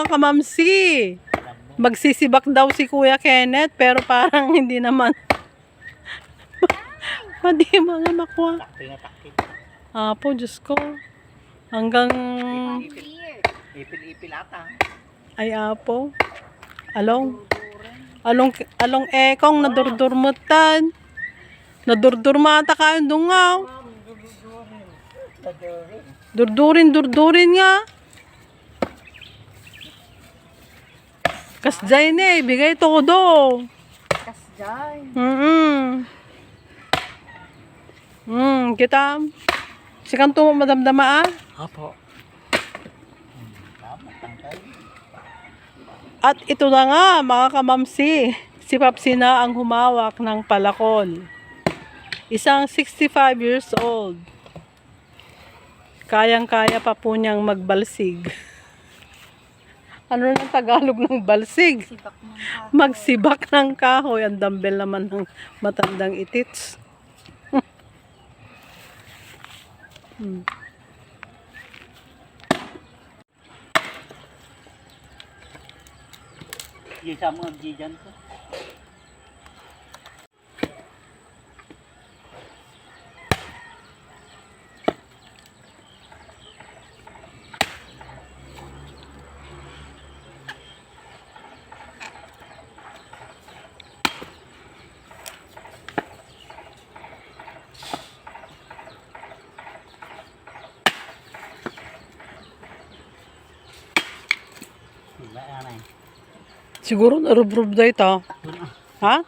mga kamamsi. Magsisibak daw si Kuya Kenneth, pero parang hindi naman. Hindi mga makuha. Apo, Diyos ko. Hanggang... Ipil-ipil ata. Ay, apo. Along ekong nadurdurmutan. Nadurdurmata kayo dungaw. Durdurin nga. Kasjay na bigay todo. Kasjay. Kita. Sikan to madamdama ah. Apo. At ito na nga mga kamamsi. Si Papsi na ang humawak ng palakol. Isang 65 years old. Kayang-kaya pa po niyang magbalsig. Ano ng Tagalog ng balsig? Magsibak ng kahoy. Ang dumbbell naman ng matandang itits. Yung sa mga gigan ko. Siguro narubrob daw ito. Ha?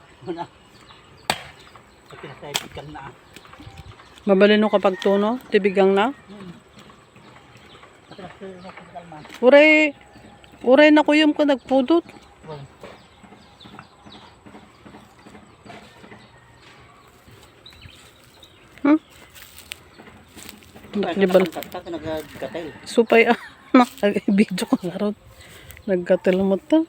Mabalino kapag tuno? Tibigang na? Uray na kuyom ko nagpudot. Supay ah. Nag-video ko nga ron. Nagkatil mo ta.